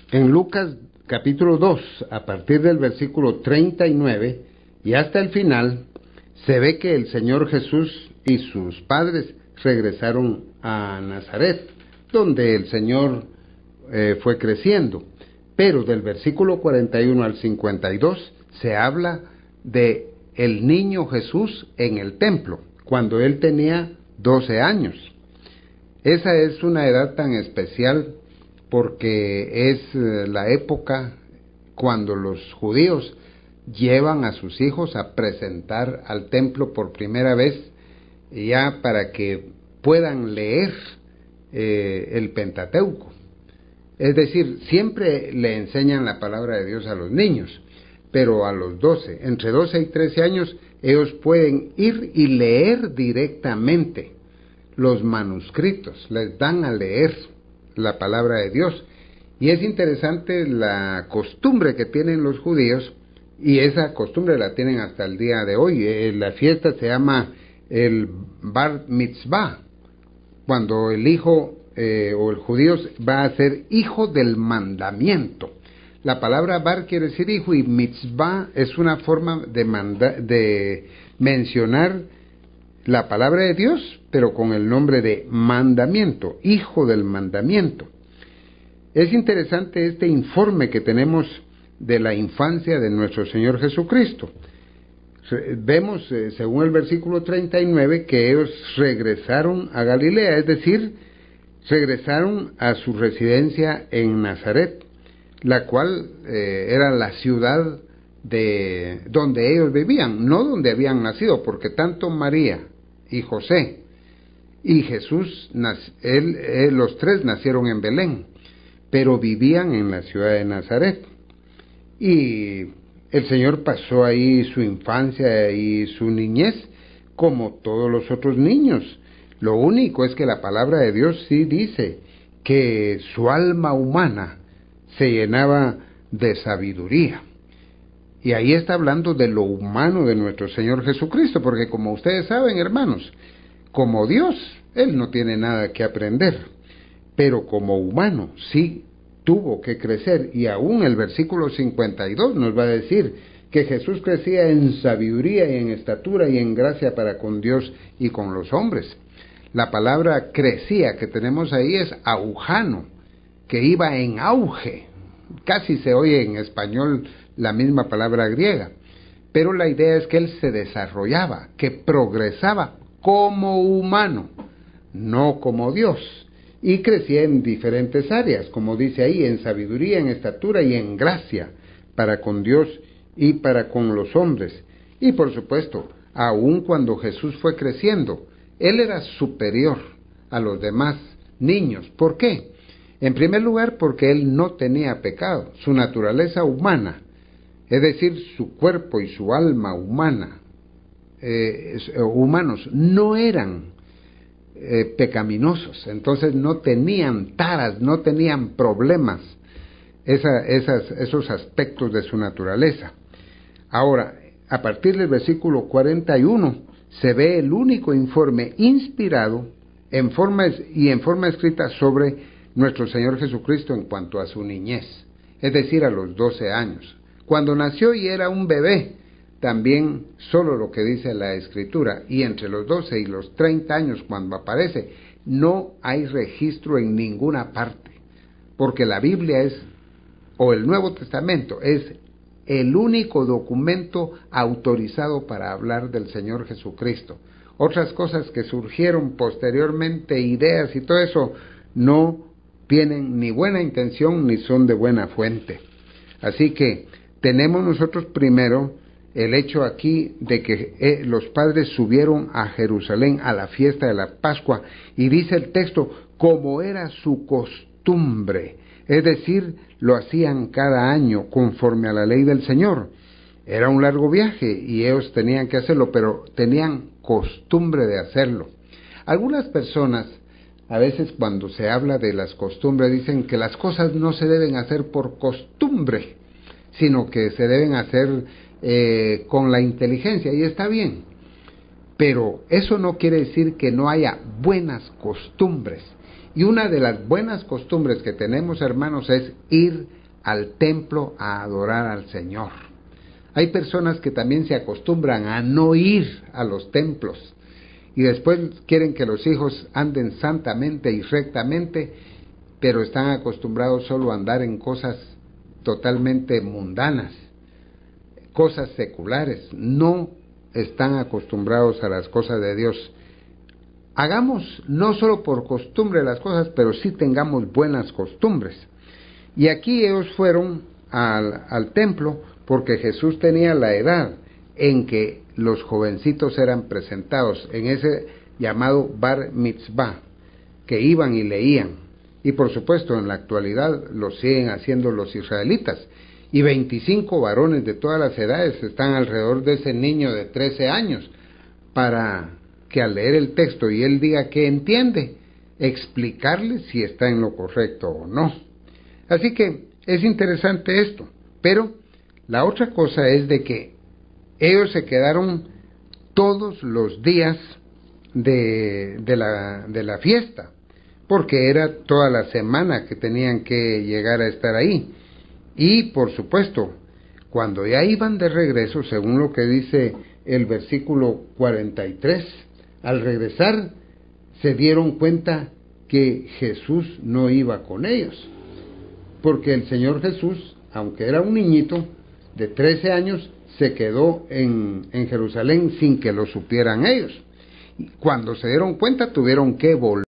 En Lucas capítulo 2, a partir del versículo 39 y hasta el final, se ve que el Señor Jesús y sus padres regresaron a Nazaret, donde el Señor fue creciendo. Pero del versículo 41 al 52 se habla de el niño Jesús en el templo, cuando él tenía 12 años. Esa es una edad tan especial porque es la época cuando los judíos llevan a sus hijos a presentar al templo por primera vez, ya para que puedan leer el Pentateuco. Es decir, siempre le enseñan la palabra de Dios a los niños, pero a los 12, entre 12 y 13 años, ellos pueden ir y leer directamente los manuscritos, les dan a leer la palabra de Dios. Y es interesante la costumbre que tienen los judíos, y esa costumbre la tienen hasta el día de hoy. La fiesta se llama el Bar Mitzvah, cuando el hijo o el judío va a ser hijo del mandamiento. La palabra bar quiere decir hijo, y mitzvah es una forma de mencionar la palabra de Dios, pero con el nombre de mandamiento, hijo del mandamiento. Es interesante este informe que tenemos de la infancia de nuestro Señor Jesucristo. Vemos, según el versículo 39, que ellos regresaron a Galilea, es decir, regresaron a su residencia en Nazaret, la cual era la ciudad de donde ellos vivían, no donde habían nacido, porque tanto María y José y Jesús, los tres nacieron en Belén, pero vivían en la ciudad de Nazaret. Y el Señor pasó ahí su infancia y su niñez como todos los otros niños. Lo único es que la palabra de Dios sí dice que su alma humana se llenaba de sabiduría. Y ahí está hablando de lo humano de nuestro Señor Jesucristo, porque como ustedes saben, hermanos, como Dios, Él no tiene nada que aprender, pero como humano sí tuvo que crecer, y aún el versículo 52 nos va a decir que Jesús crecía en sabiduría y en estatura y en gracia para con Dios y con los hombres. La palabra crecía que tenemos ahí es aujano, que iba en auge. Casi se oye en español la misma palabra griega, pero la idea es que él se desarrollaba, que progresaba como humano, no como Dios, y crecía en diferentes áreas, como dice ahí, en sabiduría, en estatura y en gracia, para con Dios y para con los hombres. Y por supuesto, aun cuando Jesús fue creciendo, él era superior a los demás niños. ¿Por qué? En primer lugar, porque él no tenía pecado. Su naturaleza humana, es decir, su cuerpo y su alma humanos, no eran pecaminosos. Entonces no tenían taras, no tenían problemas, esos aspectos de su naturaleza. Ahora, a partir del versículo 41, se ve el único informe inspirado en forma escrita sobre nuestro Señor Jesucristo en cuanto a su niñez, es decir, a los 12 años. Cuando nació y era un bebé, también solo lo que dice la Escritura, y entre los 12 y los 30 años cuando aparece, no hay registro en ninguna parte, porque la Biblia o el Nuevo Testamento es el único documento autorizado para hablar del Señor Jesucristo. Otras cosas que surgieron posteriormente, ideas y todo eso, no tienen ni buena intención ni son de buena fuente. Así que tenemos nosotros primero el hecho aquí de que los padres subieron a Jerusalén a la fiesta de la Pascua, y dice el texto, como era su costumbre, es decir, lo hacían cada año conforme a la ley del Señor. Era un largo viaje y ellos tenían que hacerlo, pero tenían costumbre de hacerlo. Algunas personas, a veces cuando se habla de las costumbres, dicen que las cosas no se deben hacer por costumbre, sino que se deben hacer con la inteligencia, y está bien. Pero eso no quiere decir que no haya buenas costumbres. Y una de las buenas costumbres que tenemos, hermanos, es ir al templo a adorar al Señor. Hay personas que también se acostumbran a no ir a los templos y después quieren que los hijos anden santamente y rectamente, pero están acostumbrados solo a andar en cosas totalmente mundanas, cosas seculares, no están acostumbrados a las cosas de Dios. Hagamos no solo por costumbre las cosas, pero sí tengamos buenas costumbres. Y aquí ellos fueron al templo porque Jesús tenía la edad en que los jovencitos eran presentados en ese llamado bar mitzvah, que iban y leían. Y por supuesto en la actualidad lo siguen haciendo los israelitas. Y 25 varones de todas las edades están alrededor de ese niño de 13 años para que al leer el texto y él diga que entiende, explicarle si está en lo correcto o no. Así que es interesante esto, pero la otra cosa es de que ellos se quedaron todos los días de la fiesta, porque era toda la semana que tenían que llegar a estar ahí. Y por supuesto, cuando ya iban de regreso, según lo que dice el versículo 43, al regresar se dieron cuenta que Jesús no iba con ellos, porque el Señor Jesús, aunque era un niñito de 13 años, se quedó en Jerusalén sin que lo supieran ellos. Y cuando se dieron cuenta, tuvieron que volver